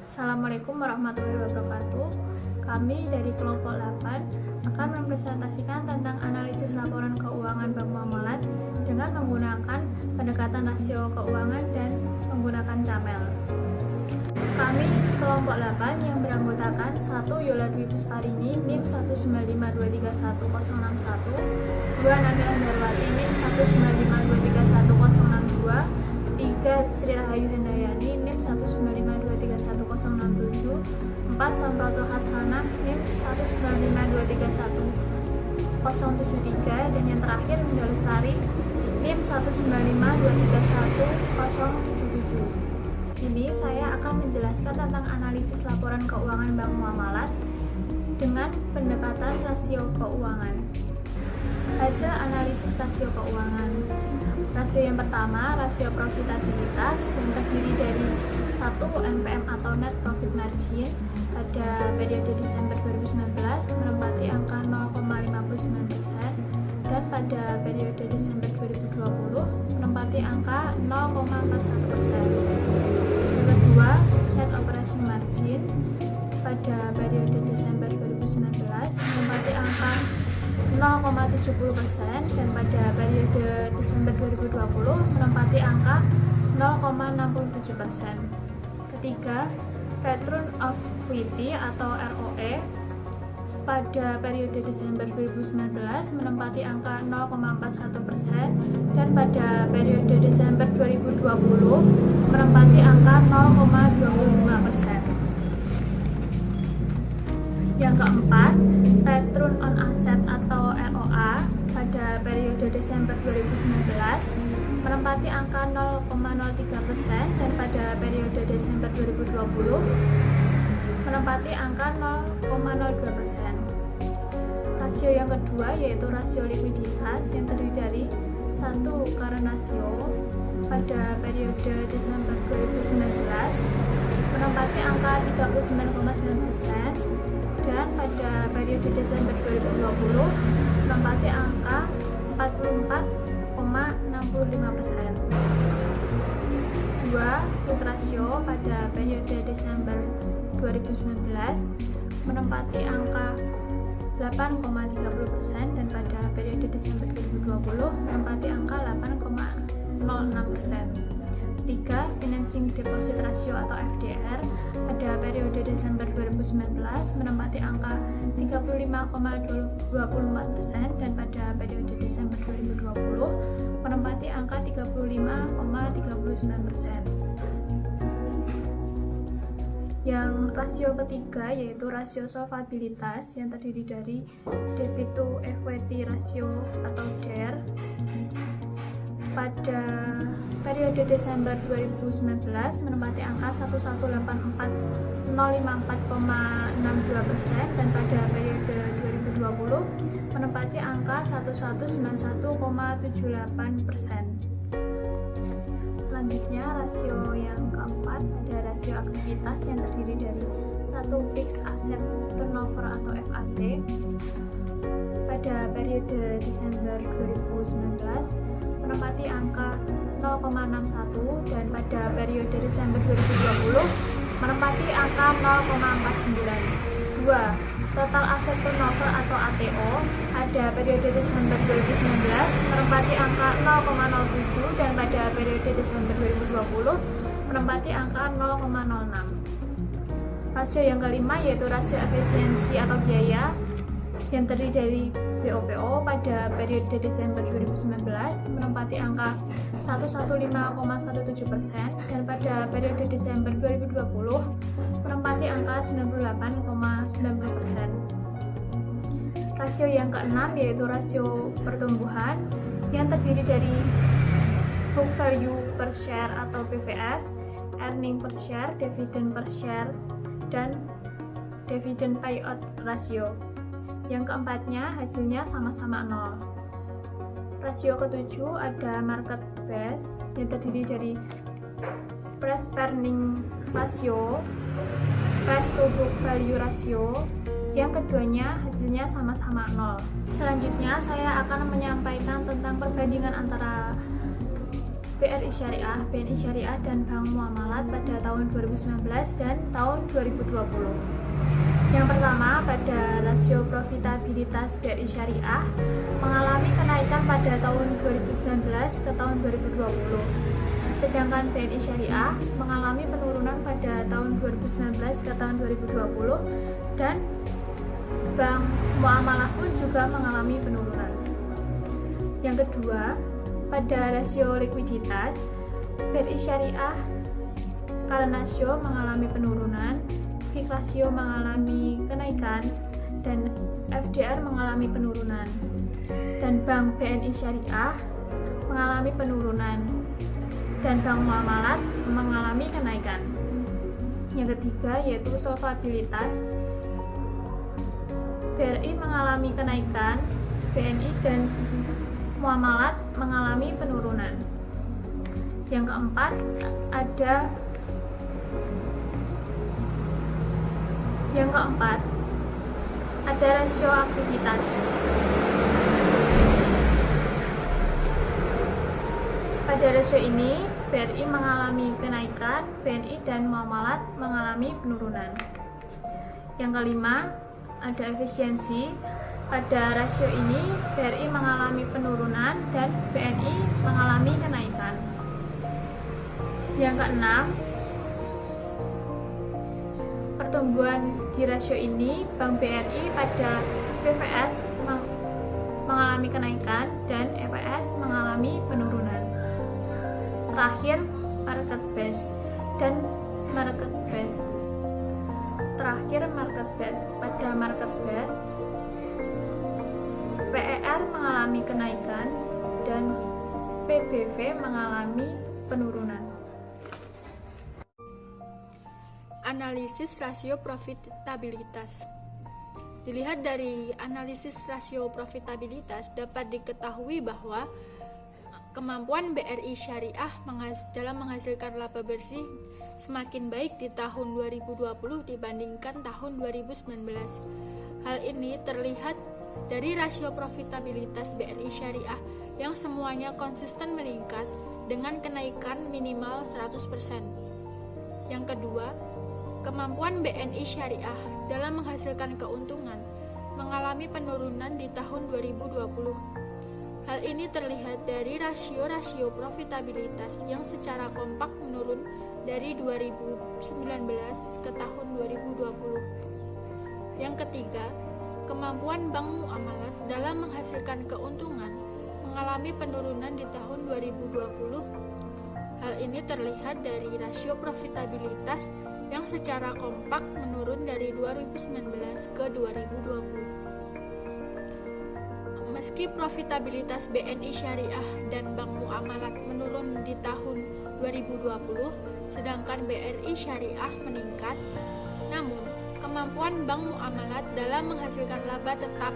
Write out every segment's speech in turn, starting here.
Assalamualaikum warahmatullahi wabarakatuh. Kami dari kelompok 8 akan mempresentasikan tentang analisis laporan keuangan Bank Muamalat dengan menggunakan pendekatan rasio keuangan dan menggunakan camel. Kami kelompok 8 yang beranggotakan 1. Yola Dwi Pusparini NIM 195231061, 2. Nabila Darwati NIM 195231062, 3. Sri Rahayu Hendayani NIM 195231067, 4. Samproto Hasanah NIM 195231073, dan yang terakhir Winda Lestari NIM 195231077. Di sini saya akan menjelaskan tentang analisis laporan keuangan Bank Muamalat dengan pendekatan rasio keuangan. Hasil analisis rasio keuangan. Rasio yang pertama, rasio profitabilitas yang terdiri dari 1. NPM atau Net Profit Margin pada periode Desember 2019 menempati angka 0,59%, dan pada periode Desember 2020 menempati angka 0,41%. Yang kedua, Net Operation Margin pada periode Desember 2019 menempati angka 0,70%, dan pada periode Desember 2020 menempati angka 0,67%. Ketiga, Return of Equity atau ROE pada periode Desember 2019 menempati angka 0,41%, dan pada periode Desember 2020 menempati angka 0,25%. Yang keempat, Return on Asset atau ROA pada periode Desember 2019 menempati angka 0,03%, dan pada periode Desember 2020 menempati angka 0,02%. Rasio yang kedua yaitu rasio likuiditas yang terdiri dari 1. Current ratio pada periode Desember 2019 menempati angka 39,9%, dan pada periode Desember 2020 menempati angka 44,65%. 2. Quick ratio pada periode Desember 2019 menempati angka 8,30%, dan pada periode Desember 2020 menempati angka 8,06%. 3. Financing Deposit Ratio atau FDR pada periode Desember 2019 menempati angka 35,24%, dan pada periode Desember 2020 menempati angka 35,39%. Yang rasio ketiga yaitu rasio solvabilitas yang terdiri dari Debt to Equity Ratio atau DER pada periode Desember 2019 menempati angka 118,054,62%, dan pada periode 2020 menempati angka 1191,78%. Selanjutnya, rasio yang keempat ada rasio aktivitas yang terdiri dari 1. Fixed Asset Turnover atau FAT pada periode Desember 2019 menempati angka 0,61, dan pada periode Desember 2020 menempati angka 0,49. 2. Total Asset Turnover atau ATO pada periode Desember 2019 menempati angka 0,07, dan pada periode Desember 2020 menempati angka 0,06. Rasio yang kelima yaitu rasio efisiensi atau biaya yang terdiri dari BOPO pada periode Desember 2019 menempati angka 115,17%, dan pada periode Desember 2020 menempati angka 98,90%. Rasio yang keenam yaitu rasio pertumbuhan yang terdiri dari Book Value per Share atau BVS, Earning per Share, Dividend per Share, dan Dividend Payout Ratio. Yang keempatnya hasilnya sama-sama 0. Rasio ketujuh ada Market Base yang terdiri dari Price Earning Ratio, Price to Book Value Ratio. Yang keduanya hasilnya sama-sama 0. Selanjutnya saya akan menyampaikan tentang perbandingan antara BRI Syariah, BNI Syariah, dan Bank Muamalat pada tahun 2019 dan tahun 2020. Yang pertama, pada rasio profitabilitas BRI Syariah mengalami kenaikan pada tahun 2019 ke tahun 2020. Sedangkan BNI Syariah mengalami penurunan pada tahun 2019 ke tahun 2020 dan Bank Muamalah pun juga mengalami penurunan. Yang kedua, pada rasio likuiditas BRI Syariah current ratio mengalami penurunan, quick ratio mengalami kenaikan, dan FDR mengalami penurunan. Dan Bank BNI Syariah mengalami penurunan dan Bank Muamalat mengalami kenaikan. Yang ketiga yaitu solvabilitas. BRI mengalami kenaikan, BNI dan Muamalat mengalami penurunan. Yang keempat ada rasio aktivitas. Pada rasio ini, BRI mengalami kenaikan, BNI dan Muamalat mengalami penurunan. Yang kelima, ada efisiensi. Pada rasio ini, BRI mengalami penurunan dan BNI mengalami kenaikan. Yang keenam, pertumbuhan di rasio ini, Bank BRI pada PVS mengalami kenaikan dan EPS mengalami penurunan. Terakhir, market base. Pada market base, PER mengalami kenaikan dan PBV mengalami penurunan. Analisis rasio profitabilitas. Dilihat dari analisis rasio profitabilitas dapat diketahui bahwa kemampuan BRI Syariah dalam menghasilkan laba bersih semakin baik di tahun 2020 dibandingkan tahun 2019. Hal ini terlihat dari rasio profitabilitas BRI Syariah yang semuanya konsisten meningkat dengan kenaikan minimal 100%. Yang kedua, kemampuan BNI Syariah dalam menghasilkan keuntungan mengalami penurunan di tahun 2020. Hal ini terlihat dari rasio-rasio profitabilitas yang secara kompak menurun dari 2019 ke tahun 2020. Yang ketiga, kemampuan Bank Muamalat dalam menghasilkan keuntungan mengalami penurunan di tahun 2020. Hal ini terlihat dari rasio profitabilitas yang secara kompak menurun dari 2019 ke 2020. Meski profitabilitas BNI Syariah dan Bank Muamalat menurun di tahun 2020, sedangkan BRI Syariah meningkat, namun kemampuan Bank Muamalat dalam menghasilkan laba tetap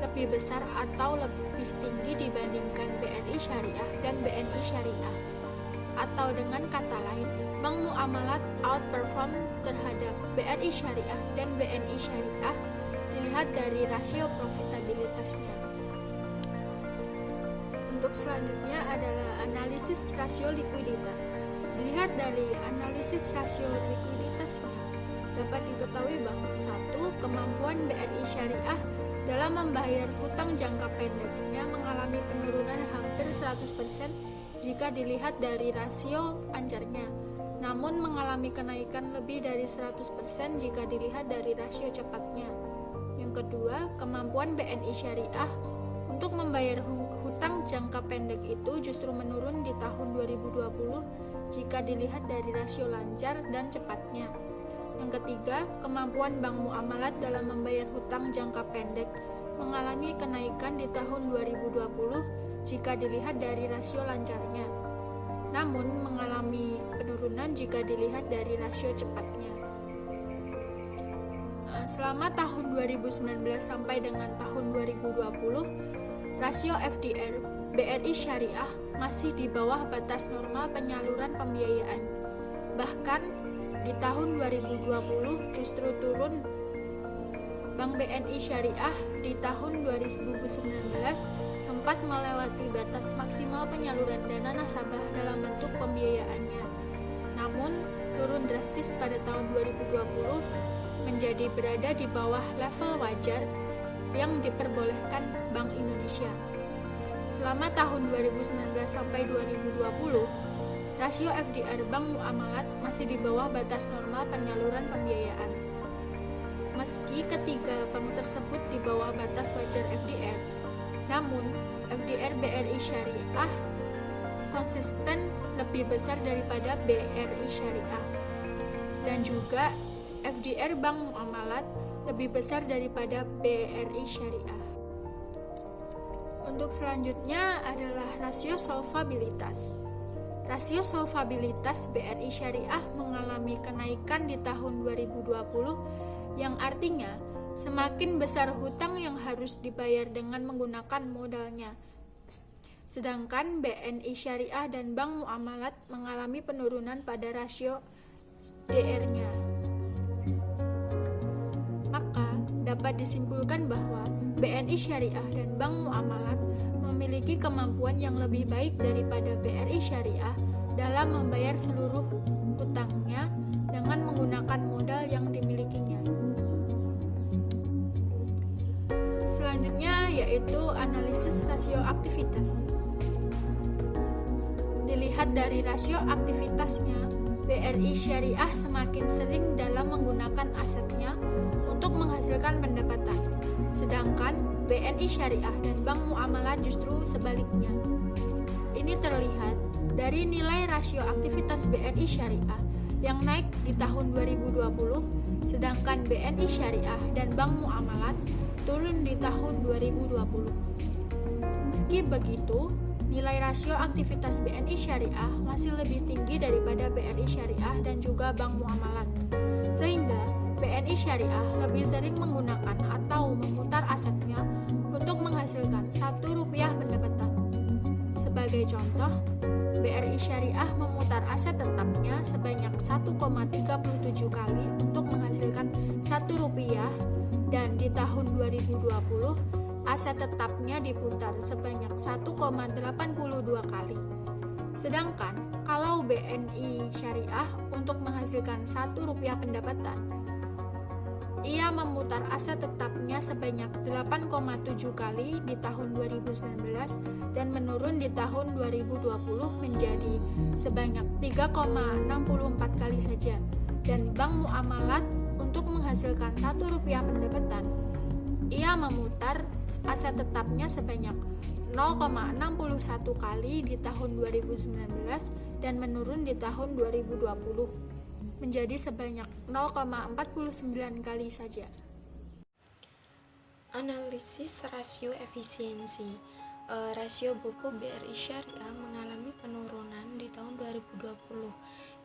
lebih besar atau lebih tinggi dibandingkan BRI Syariah dan BNI Syariah. Atau dengan kata lain, Bank Muamalat outperform terhadap BRI Syariah dan BNI Syariah dilihat dari rasio profitabilitasnya. Untuk selanjutnya adalah analisis rasio likuiditas. Dilihat dari analisis rasio likuiditasnya, dapat diketahui bahwa 1. Kemampuan BRI Syariah dalam membayar hutang jangka pendeknya mengalami penurunan hampir 100% jika dilihat dari rasio lancarnya, namun mengalami kenaikan lebih dari 100% jika dilihat dari rasio cepatnya. Yang kedua, kemampuan BNI Syariah untuk membayar hutang jangka pendek itu justru menurun di tahun 2020 jika dilihat dari rasio lancar dan cepatnya. Yang ketiga, kemampuan Bank Muamalat dalam membayar hutang jangka pendek mengalami kenaikan di tahun 2020 jika dilihat dari rasio lancarnya, namun mengalami penurunan jika dilihat dari rasio cepatnya. Selama tahun 2019 sampai dengan tahun 2020, rasio FDR BRI Syariah masih di bawah batas normal penyaluran pembiayaan. Bahkan di tahun 2020 justru turun Bank BNI Syariah di tahun 2019 sempat melewati batas maksimal penyaluran dana nasabah dalam bentuk pembiayaannya. Namun, turun drastis pada tahun 2020 menjadi berada di bawah level wajar yang diperbolehkan Bank Indonesia. Selama tahun 2019 sampai 2020, rasio FDR bank muamalat masih di bawah batas normal penyaluran pembiayaan. Meski ketiga bank tersebut di bawah batas wajar FDR, namun FDR BRI Syariah konsisten lebih besar daripada BRI Syariah, dan juga FDR bank muamalat lebih besar daripada BRI Syariah. Untuk selanjutnya adalah rasio solvabilitas. Rasio solvabilitas BRI Syariah mengalami kenaikan di tahun 2020, yang artinya semakin besar hutang yang harus dibayar dengan menggunakan modalnya. Sedangkan BNI Syariah dan Bank Muamalat mengalami penurunan pada rasio DR-nya. Maka dapat disimpulkan bahwa BNI Syariah dan Bank Muamalat memiliki kemampuan yang lebih baik daripada BRI Syariah dalam membayar seluruh hutangnya dengan menggunakan modal yang dimilikinya. Selanjutnya yaitu analisis rasio aktivitas. Dilihat dari rasio aktivitasnya, BRI Syariah semakin sering dalam menggunakan asetnya untuk menghasilkan pendapatan, sedangkan BNI Syariah dan Bank Muamalat justru sebaliknya. Ini terlihat dari nilai rasio aktivitas BRI Syariah yang naik di tahun 2020, sedangkan BNI Syariah dan Bank Muamalat turun di tahun 2020. Meski begitu, nilai rasio aktivitas BNI Syariah masih lebih tinggi daripada BRI Syariah dan juga Bank Muamalat, sehingga BNI Syariah lebih sering menggunakan atau memutar asetnya untuk menghasilkan Rp1 pendapatan. Sebagai contoh, BRI Syariah memutar aset tetapnya sebanyak 1,37 kali untuk menghasilkan Rp1, dan di tahun 2020 aset tetapnya diputar sebanyak 1,82 kali. Sedangkan kalau BNI Syariah untuk menghasilkan Rp1 pendapatan, ia memutar aset tetapnya sebanyak 8,7 kali di tahun 2019 dan menurun di tahun 2020 menjadi sebanyak 3,64 kali saja. Dan Bank Muamalat untuk menghasilkan Rp1 pendapatan, ia memutar aset tetapnya sebanyak 0,61 kali di tahun 2019 dan menurun di tahun 2020 menjadi sebanyak 0,49 kali saja. Analisis rasio efisiensi. Rasio BOPO BRI Syariah mengalami penurunan di tahun 2020,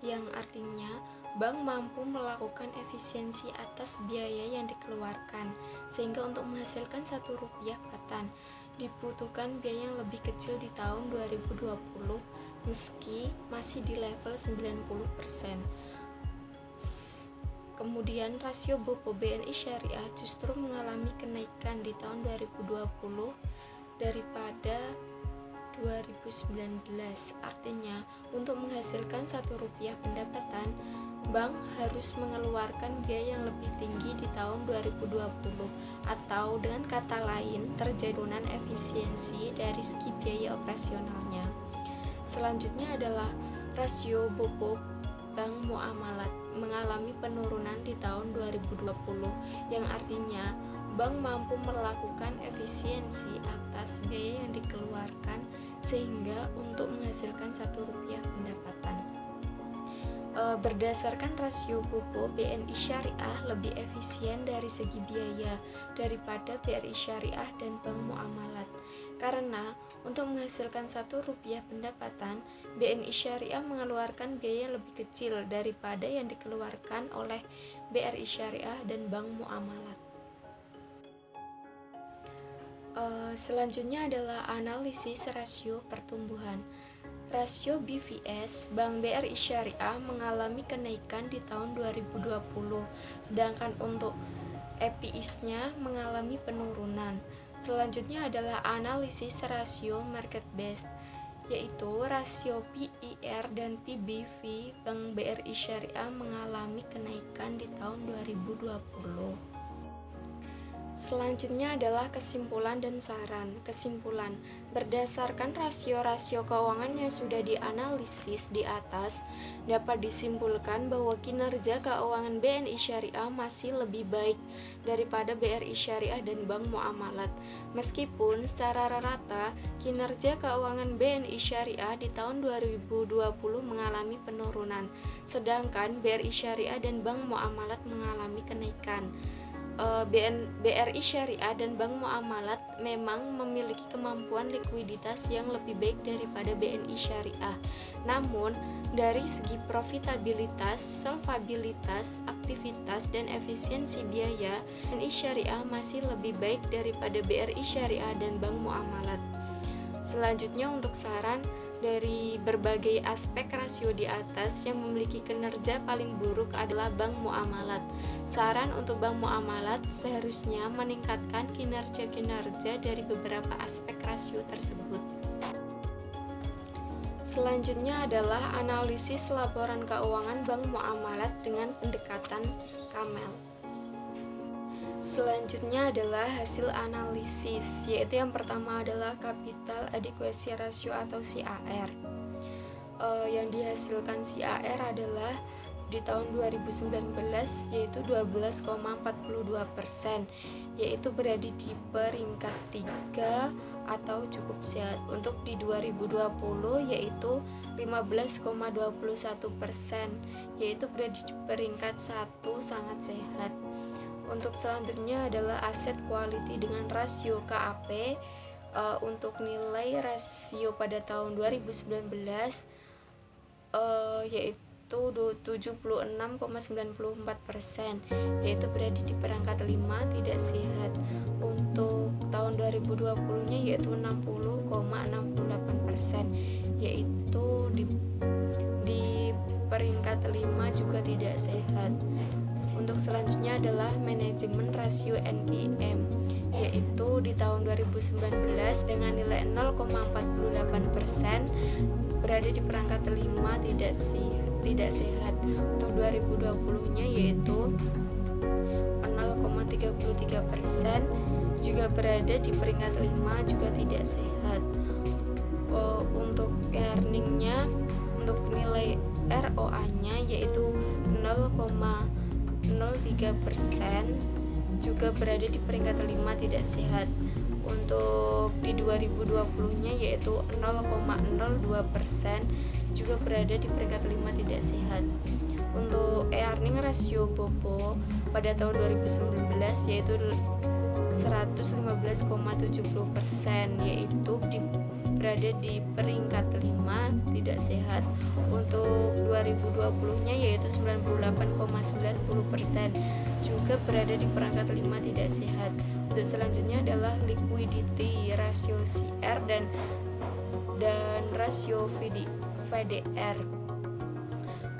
yang artinya bank mampu melakukan efisiensi atas biaya yang dikeluarkan, sehingga untuk menghasilkan Rp1 patan dibutuhkan biaya yang lebih kecil di tahun 2020 meski masih di level 90%. Kemudian rasio BOPO BNI Syariah justru mengalami kenaikan di tahun 2020 daripada 2019. Artinya, untuk menghasilkan Rp1 pendapatan, bank harus mengeluarkan biaya yang lebih tinggi di tahun 2020, atau dengan kata lain, terjadi penurunan efisiensi dari segi biaya operasionalnya. Selanjutnya adalah rasio BOPO Bank Muamalat mengalami penurunan di tahun 2020, yang artinya bank mampu melakukan efisiensi atas biaya yang dikeluarkan sehingga untuk menghasilkan Rp1 pendapatan. Berdasarkan rasio BOPO, BNI Syariah lebih efisien dari segi biaya daripada BRI Syariah dan Bank Muamalat. Karena untuk menghasilkan Rp1 pendapatan, BNI Syariah mengeluarkan biaya lebih kecil daripada yang dikeluarkan oleh BRI Syariah dan Bank Muamalat. Selanjutnya adalah analisis rasio pertumbuhan. Rasio BVS Bank BRI Syariah mengalami kenaikan di tahun 2020, sedangkan untuk EPS-nya mengalami penurunan. Selanjutnya adalah analisis rasio market based, yaitu rasio PIR dan PBV Bank BRI Syariah mengalami kenaikan di tahun 2020. Selanjutnya adalah kesimpulan dan saran. Kesimpulan, berdasarkan rasio-rasio keuangan yang sudah dianalisis di atas, dapat disimpulkan bahwa kinerja keuangan BNI Syariah masih lebih baik daripada BRI Syariah dan Bank Muamalat. Meskipun secara rata, kinerja keuangan BNI Syariah di tahun 2020 mengalami penurunan, sedangkan BRI Syariah dan Bank Muamalat mengalami kenaikan. BRI Syariah dan Bank Muamalat memang memiliki kemampuan likuiditas yang lebih baik daripada BNI Syariah. Namun, dari segi profitabilitas, solvabilitas, aktivitas, dan efisiensi biaya, BNI Syariah masih lebih baik daripada BRI Syariah dan Bank Muamalat. Selanjutnya untuk saran, dari berbagai aspek rasio di atas, yang memiliki kinerja paling buruk adalah Bank Muamalat. Saran untuk Bank Muamalat seharusnya meningkatkan kinerja-kinerja dari beberapa aspek rasio tersebut. Selanjutnya adalah analisis laporan keuangan Bank Muamalat dengan pendekatan Camel. Selanjutnya adalah hasil analisis, yaitu yang pertama adalah Capital Adequacy Ratio atau CAR. Yang dihasilkan CAR adalah di tahun 2019 yaitu 12,42%, yaitu berada di peringkat 3 atau cukup sehat. Untuk di 2020 yaitu 15,21%, yaitu berada di peringkat 1 sangat sehat. Untuk selanjutnya adalah aset quality dengan rasio KAP. Untuk nilai rasio pada tahun 2019 yaitu 76,94%, yaitu berada di perangkat 5 tidak sehat. Untuk tahun 2020 nya yaitu 60,68%, yaitu di peringkat 5 juga tidak sehat. Untuk selanjutnya adalah manajemen rasio NPM, yaitu di tahun 2019 dengan nilai 0,48% berada di perangkat 5 tidak sehat. Untuk 2020-nya yaitu 0,33% juga berada di peringkat 5 juga tidak sehat. Untuk earningnya, untuk nilai ROA-nya yaitu 0,03% juga berada di peringkat 5 tidak sehat. Untuk di 2020-nya yaitu 0,02% juga berada di peringkat 5 tidak sehat. Untuk earning ratio BOBO pada tahun 2019 yaitu 115,70%, yaitu berada di peringkat 5 tidak sehat. Untuk 2020-nya yaitu 98,90%, juga berada di perangkat 5 tidak sehat. Untuk selanjutnya adalah liquidity rasio CR dan rasio VDR.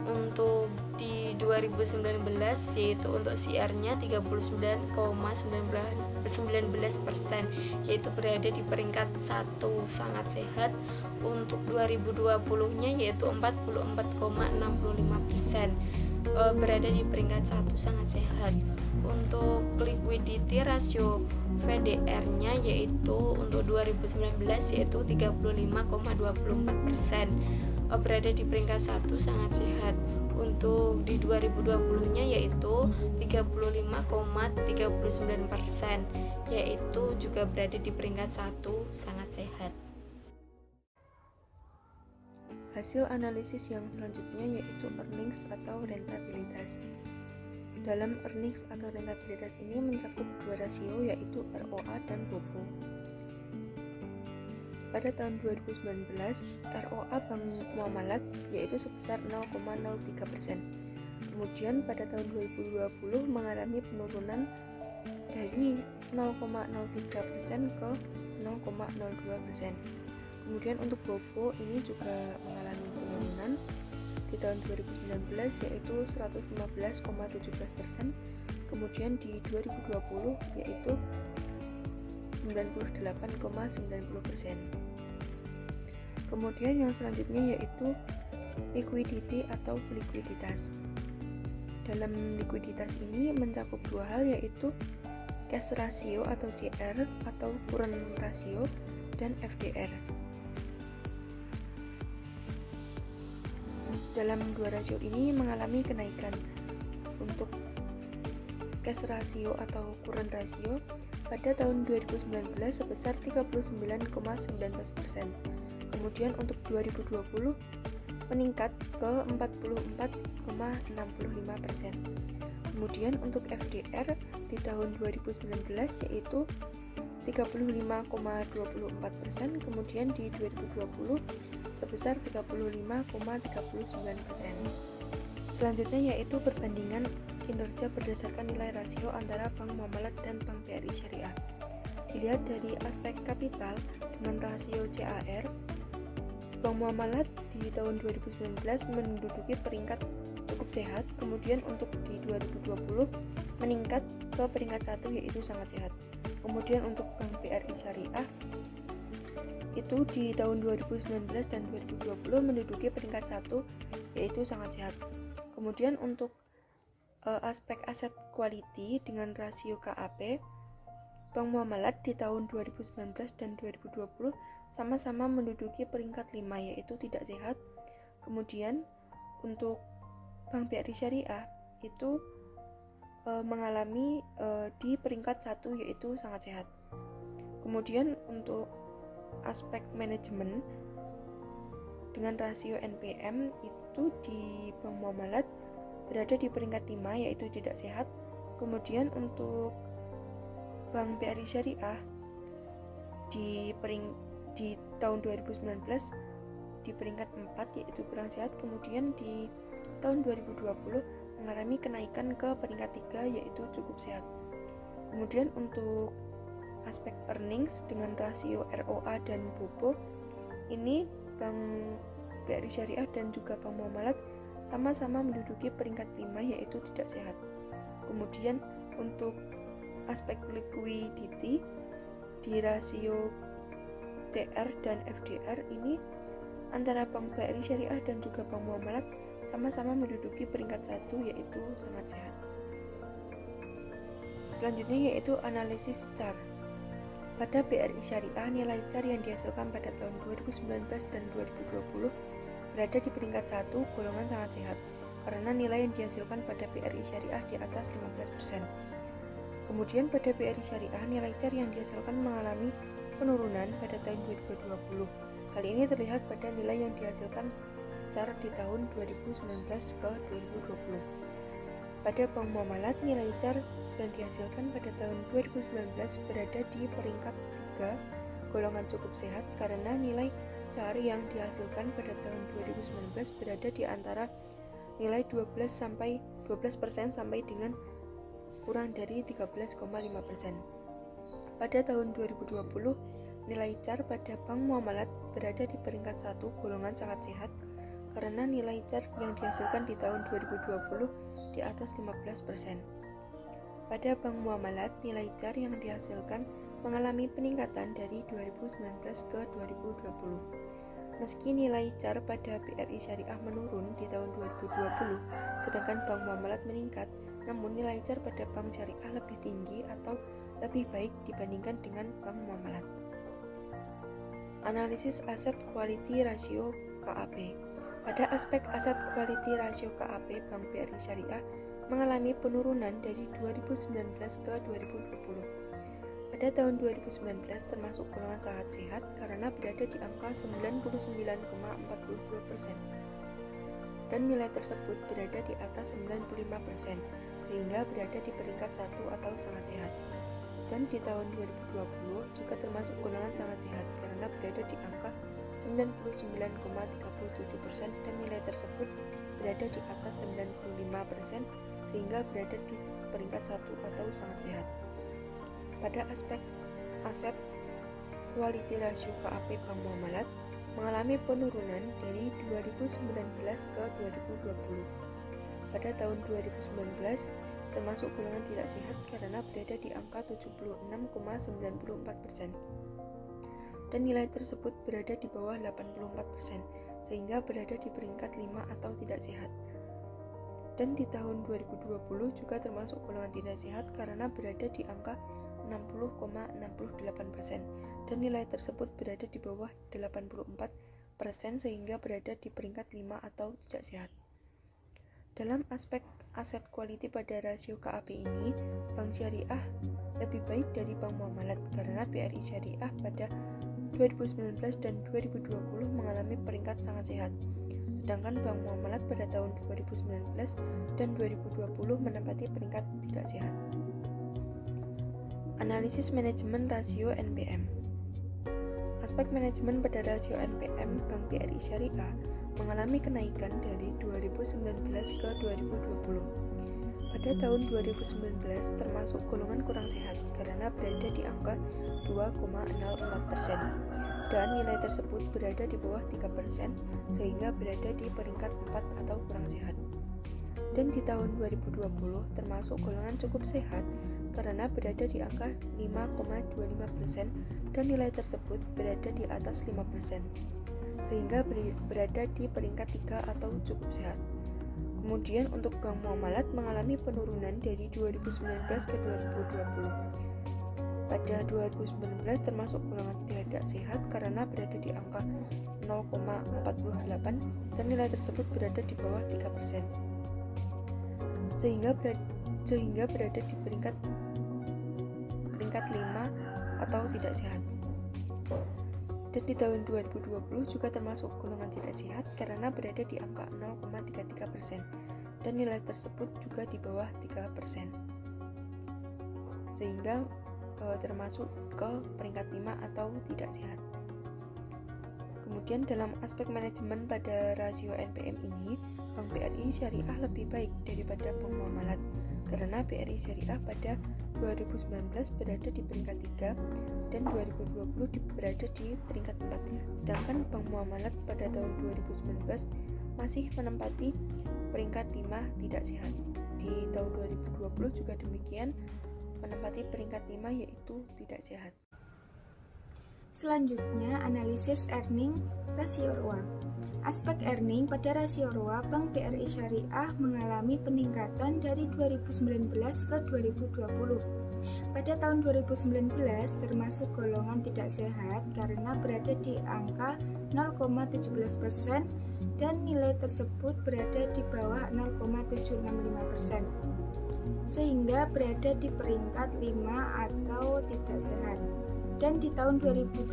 Untuk di 2019 yaitu untuk CR-nya 39,19%, yaitu berada di peringkat 1 sangat sehat. Untuk 2020-nya yaitu 44,65%, berada di peringkat 1 sangat sehat. Untuk liquidity rasio VDR-nya yaitu untuk 2019 yaitu 35,24%, berada di peringkat 1 sangat sehat. Untuk di 2020-nya yaitu 35,39%, yaitu juga berada di peringkat 1 sangat sehat. Hasil analisis yang selanjutnya yaitu earnings atau rentabilitas. Dalam earnings atau rentabilitas ini mencakup dua rasio yaitu ROA dan BOBO. Pada tahun 2019, ROA Bank Muamalat yaitu sebesar 0,03%. Kemudian pada tahun 2020 mengalami penurunan dari 0,03% ke 0,02%. Kemudian untuk BOBO ini juga mengalami penurunan di tahun 2019 yaitu 115,17%, kemudian di 2020 yaitu 98,90%. Kemudian yang selanjutnya yaitu liquidity atau likuiditas. Dalam likuiditas ini mencakup dua hal, yaitu cash ratio atau CR atau current ratio dan FDR. Dalam dua rasio ini mengalami kenaikan. Untuk cash ratio atau current ratio pada tahun 2019 sebesar 39,19%. Kemudian untuk 2020 meningkat ke 44,65%. Kemudian untuk FDR di tahun 2019 yaitu 35,24%, kemudian di 2020 sebesar 35,39%. Selanjutnya yaitu perbandingan kinerja berdasarkan nilai rasio antara Bank Muamalat dan Bank BRI Syariah. Dilihat dari aspek kapital dengan rasio CAR, Bank Muamalat di tahun 2019 menduduki peringkat cukup sehat, kemudian untuk di 2020 meningkat ke peringkat 1 yaitu sangat sehat. Kemudian untuk Bank BRI Syariah itu di tahun 2019 dan 2020 menduduki peringkat 1 yaitu sangat sehat. Kemudian untuk aspek aset quality dengan rasio KAP, Bank Muamalat di tahun 2019 dan 2020 sama-sama menduduki peringkat 5 yaitu tidak sehat. Kemudian untuk Bank BRI Syariah itu mengalami di peringkat 1 yaitu sangat sehat. Kemudian untuk aspek manajemen dengan rasio NPM itu di Bank Muamalat berada di peringkat 5 yaitu tidak sehat. Kemudian untuk Bank BRI Syariah di tahun 2019 di peringkat 4 yaitu kurang sehat. Kemudian di tahun 2020 mengalami kenaikan ke peringkat 3 yaitu cukup sehat. Kemudian untuk aspek earnings dengan rasio ROA dan BOBO ini Bank BRI Syariah dan juga Bank Muamalat sama-sama menduduki peringkat 5 yaitu tidak sehat. Kemudian untuk aspek liquidity di rasio CR dan FDR ini antara Bank BRI Syariah dan juga Bank Muamalat sama-sama menduduki peringkat 1 yaitu sangat sehat. Selanjutnya yaitu analisis CAR. Pada BRI Syariah, nilai CAR yang dihasilkan pada tahun 2019 dan 2020 berada di peringkat 1 golongan sangat sehat karena nilai yang dihasilkan pada BRI Syariah di atas 15%. Kemudian pada BRI Syariah, nilai CAR yang dihasilkan mengalami penurunan pada tahun 2020. Hal ini terlihat pada nilai yang dihasilkan CAR di tahun 2019 ke 2020. Pada Bank Muamalat, nilai CAR yang dihasilkan pada tahun 2019 berada di peringkat 3 golongan cukup sehat karena nilai CAR yang dihasilkan pada tahun 2019 berada di antara nilai 12% sampai dengan kurang dari 13,5%. Pada tahun 2020, nilai CAR pada Bank Muamalat berada di peringkat 1 golongan sangat sehat karena nilai CAR yang dihasilkan di tahun 2020 di atas 15%. Pada Bank Muamalat, nilai CAR yang dihasilkan mengalami peningkatan dari 2019 ke 2020. Meski nilai CAR pada BRI Syariah menurun di tahun 2020, sedangkan Bank Muamalat meningkat, namun nilai CAR pada Bank Syariah lebih tinggi atau lebih baik dibandingkan dengan Bank Muamalat. Analisis aset quality ratio KAP. Pada aspek aset quality ratio KAP, Bank BRI Syariah mengalami penurunan dari 2019 ke 2020. Pada tahun 2019 termasuk golongan sangat sehat karena berada di angka 99,42% dan nilai tersebut berada di atas 95% sehingga berada di peringkat 1 atau sangat sehat. Dan di tahun 2020 juga termasuk golongan sangat sehat karena berada di angka 99,37% dan nilai tersebut berada di atas 95% sehingga berada di peringkat 1 atau sangat sehat. Pada aspek aset quality ratio KAP Bank Muamalat, mengalami penurunan dari 2019 ke 2020. Pada tahun 2019 termasuk golongan tidak sehat karena berada di angka 76,94%. Dan nilai tersebut berada di bawah 84%, sehingga berada di peringkat 5 atau tidak sehat. Dan di tahun 2020 juga termasuk golongan tidak sehat karena berada di angka 60,68%, dan nilai tersebut berada di bawah 84%, sehingga berada di peringkat 5 atau tidak sehat. Dalam aspek aset quality pada rasio KAP ini, Bank Syariah lebih baik dari Bank Muamalat karena BRI Syariah pada 2019 dan 2020 mengalami peringkat sangat sehat, sedangkan Bank Muamalat pada tahun 2019 dan 2020 menempati peringkat tidak sehat. Analisis manajemen rasio NPM. Aspek manajemen pada rasio NPM Bank BRI Syariah mengalami kenaikan dari 2019 ke 2020. Pada tahun 2019 termasuk golongan kurang sehat karena berada di angka 2,04%, dan nilai tersebut berada di bawah 3%, sehingga berada di peringkat 4 atau kurang sehat. Dan di tahun 2020 termasuk golongan cukup sehat karena berada di angka 5,25%, dan nilai tersebut berada di atas 5%, sehingga berada di peringkat 3 atau cukup sehat. Kemudian untuk Bank Muamalat mengalami penurunan dari 2019 ke 2020. Pada 2019 termasuk golongan tidak sehat karena berada di angka 0,48, dan nilai tersebut berada di bawah 3%, sehingga berada di peringkat 5 atau tidak sehat. Dan di tahun 2020 juga termasuk golongan tidak sehat karena berada di angka 0,33%, dan nilai tersebut juga di bawah 3%, sehingga termasuk ke peringkat 5 atau tidak sehat. Kemudian dalam aspek manajemen pada rasio NPM ini, Bank BRI Syariah lebih baik daripada Bank Muamalat karena BRI Syariah pada 2019 berada di peringkat 3 dan 2020 berada di peringkat 4, sedangkan Bank Muamalat pada tahun 2019 masih menempati peringkat 5 tidak sehat. Di tahun 2020 juga demikian, menempati peringkat 5 yaitu tidak sehat. Selanjutnya, analisis earning rasio ROA. Aspek earning pada rasio ROA Bank BRI Syariah mengalami peningkatan dari 2019 ke 2020. Pada tahun 2019 termasuk golongan tidak sehat karena berada di angka 0,17%, dan nilai tersebut berada di bawah 0,765%, sehingga berada di peringkat 5 atau tidak sehat. Dan di tahun 2020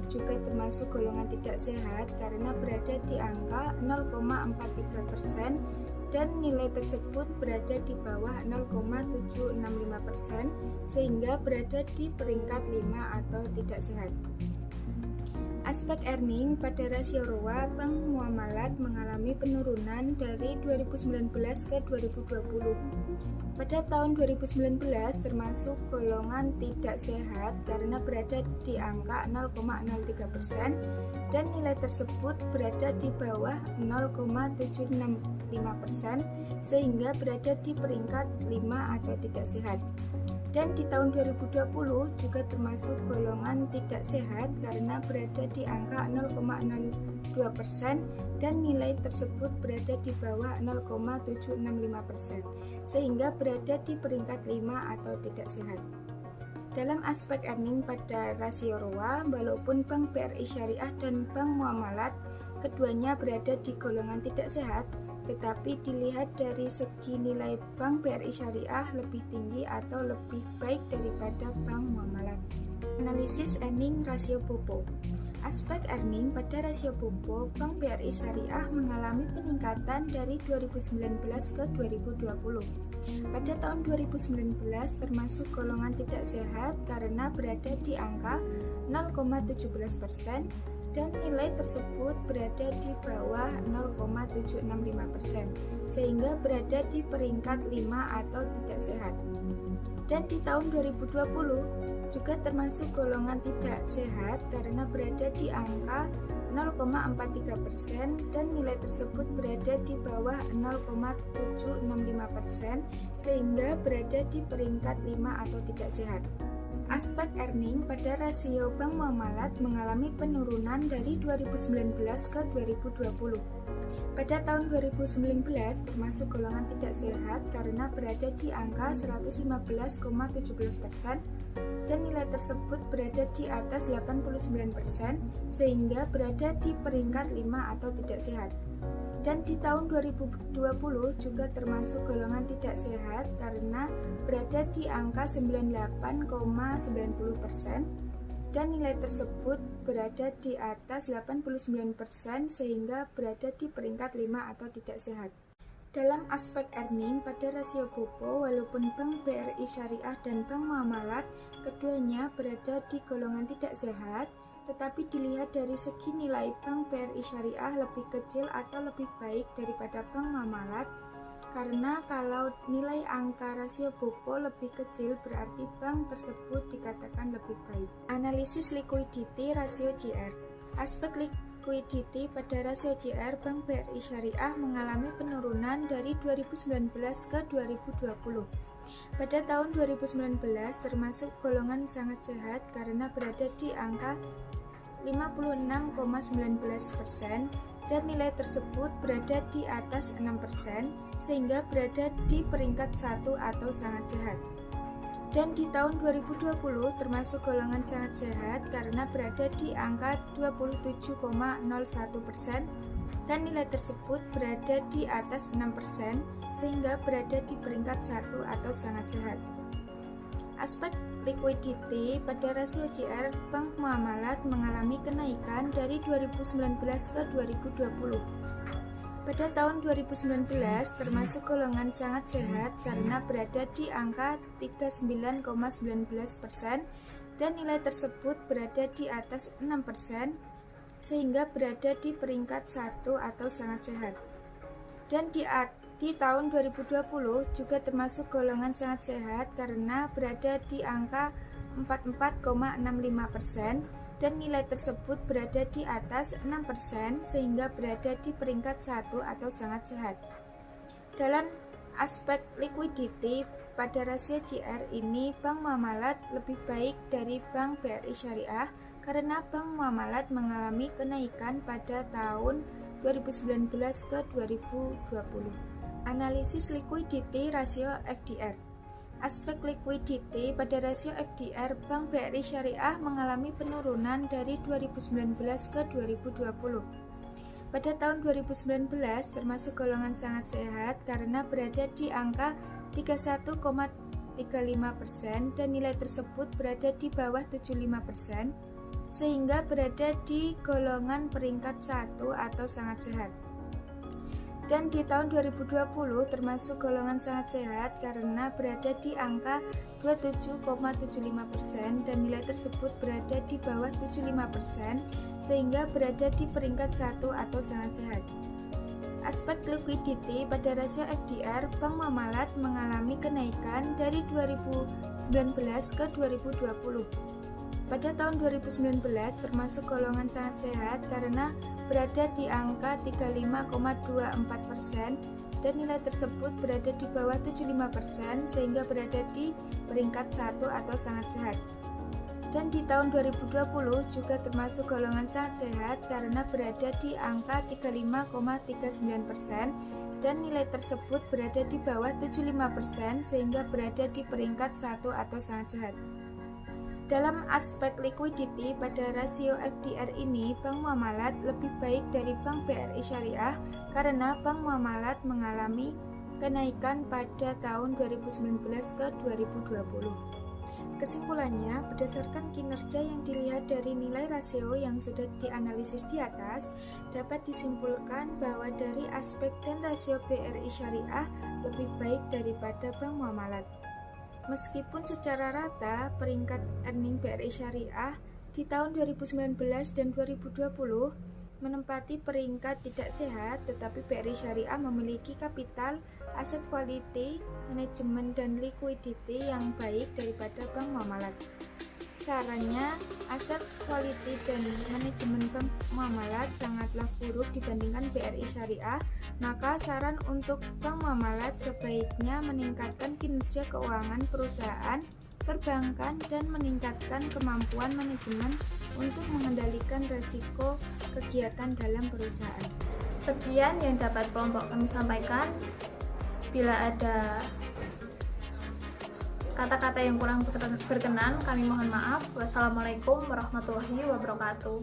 juga termasuk golongan tidak sehat karena berada di angka 0,43%, dan nilai tersebut berada di bawah 0,765%, sehingga berada di peringkat 5 atau tidak sehat. Aspek earning pada rasio ROA Bank Muamalat mengalami penurunan dari 2019 ke 2020. Pada tahun 2019 termasuk golongan tidak sehat karena berada di angka 0,03%, dan nilai tersebut berada di bawah 0,765%, sehingga berada di peringkat 5 atau tidak sehat. Dan di tahun 2020 juga termasuk golongan tidak sehat karena berada di angka 0,02%, dan nilai tersebut berada di bawah 0,765%, sehingga berada di peringkat 5 atau tidak sehat. Dalam aspek earning pada rasio ROA, walaupun Bank BRI Syariah dan Bank Muamalat keduanya berada di golongan tidak sehat, tetapi dilihat dari segi nilai Bank BRI Syariah lebih tinggi atau lebih baik daripada Bank Muamalat. Analisis earning rasio BOPO. Aspek earning pada rasio BOPO Bank BRI Syariah mengalami peningkatan dari 2019 ke 2020. Pada tahun 2019 termasuk golongan tidak sehat karena berada di angka 0,17%, dan nilai tersebut berada di bawah 0,765%, sehingga berada di peringkat 5 atau tidak sehat. Dan di tahun 2020 juga termasuk golongan tidak sehat karena berada di angka 0,43% dan nilai tersebut berada di bawah 0,765% sehingga berada di peringkat 5 atau tidak sehat. Aspek earning pada rasio bank muamalat mengalami penurunan dari 2019 ke 2020. Pada tahun 2019 termasuk golongan tidak sehat karena berada di angka 115,17% dan nilai tersebut berada di atas 89% sehingga berada di peringkat 5 atau tidak sehat. Dan di tahun 2020 juga termasuk golongan tidak sehat karena berada di angka 98,90% dan nilai tersebut berada di atas 89% sehingga berada di peringkat 5 atau tidak sehat. Dalam aspek earning pada rasio BOPO, walaupun Bank BRI Syariah dan Bank Muamalat keduanya berada di golongan tidak sehat, tetapi dilihat dari segi nilai Bank BRI Syariah lebih kecil atau lebih baik daripada Bank Muamalat, karena kalau nilai angka rasio BOPO lebih kecil berarti bank tersebut dikatakan lebih baik. Analisis liquidity rasio JR. Aspek liquidity pada rasio JR Bank BRI Syariah mengalami penurunan dari 2019 ke 2020. Pada tahun 2019 termasuk golongan sangat sehat karena berada di angka 56,19% dan nilai tersebut berada di atas 6% sehingga berada di peringkat 1 atau sangat sehat. Dan di tahun 2020 termasuk golongan sangat sehat karena berada di angka 27,01% dan nilai tersebut berada di atas 6% sehingga berada di peringkat 1 atau sangat sehat. Aspek liquidity pada rasio JR Bank Muamalat mengalami kenaikan dari 2019 ke 2020. Pada tahun 2019 termasuk golongan sangat sehat karena berada di angka 39,19% dan nilai tersebut berada di atas 6% sehingga berada di peringkat 1 atau sangat sehat. Dan di tahun 2020 juga termasuk golongan sangat sehat karena berada di angka 44,65% dan nilai tersebut berada di atas 6% sehingga berada di peringkat 1 atau sangat sehat. Dalam aspek liquidity pada rasio JR ini Bank Muamalat lebih baik dari Bank BRI Syariah karena Bank Muamalat mengalami kenaikan pada tahun 2019 ke 2020. Analisis liquidity rasio FDR. Aspek liquidity pada rasio FDR Bank BRI Syariah mengalami penurunan dari 2019 ke 2020. Pada tahun 2019 termasuk golongan sangat sehat karena berada di angka 31,35% dan nilai tersebut berada di bawah 75% sehingga berada di golongan peringkat 1 atau sangat sehat. Dan di tahun 2020 termasuk golongan sangat sehat karena berada di angka 27,75% dan nilai tersebut berada di bawah 75% sehingga berada di peringkat 1 atau sangat sehat. Aspek liquidity pada rasio FDR Bank Muamalat mengalami kenaikan dari 2019 ke 2020. Pada tahun 2019 termasuk golongan sangat sehat karena berada di angka 35,24% dan nilai tersebut berada di bawah 75% sehingga berada di peringkat 1 atau sangat sehat. Dan di tahun 2020 juga termasuk golongan sangat sehat karena berada di angka 35,39% dan nilai tersebut berada di bawah 75% sehingga berada di peringkat 1 atau sangat sehat. Dalam aspek liquidity pada rasio FDR ini, Bank Muamalat lebih baik dari Bank BRI Syariah karena Bank Muamalat mengalami kenaikan pada tahun 2019 ke 2020. Kesimpulannya, berdasarkan kinerja yang dilihat dari nilai rasio yang sudah dianalisis di atas, dapat disimpulkan bahwa dari aspek dan rasio BRI Syariah lebih baik daripada Bank Muamalat. Meskipun secara rata peringkat earning BRI Syariah di tahun 2019 dan 2020 menempati peringkat tidak sehat, tetapi BRI Syariah memiliki kapital, aset quality, manajemen dan liquidity yang baik daripada Bank Muamalat. Sarannya, aset quality dan manajemen bank muamalat sangatlah buruk dibandingkan BRI Syariah, maka saran untuk bank muamalat sebaiknya meningkatkan kinerja keuangan perusahaan, perbankan, dan meningkatkan kemampuan manajemen untuk mengendalikan risiko kegiatan dalam perusahaan. Sekian yang dapat kelompok kami sampaikan. Bila ada kata-kata yang kurang berkenan, kami mohon maaf. Wassalamualaikum warahmatullahi wabarakatuh.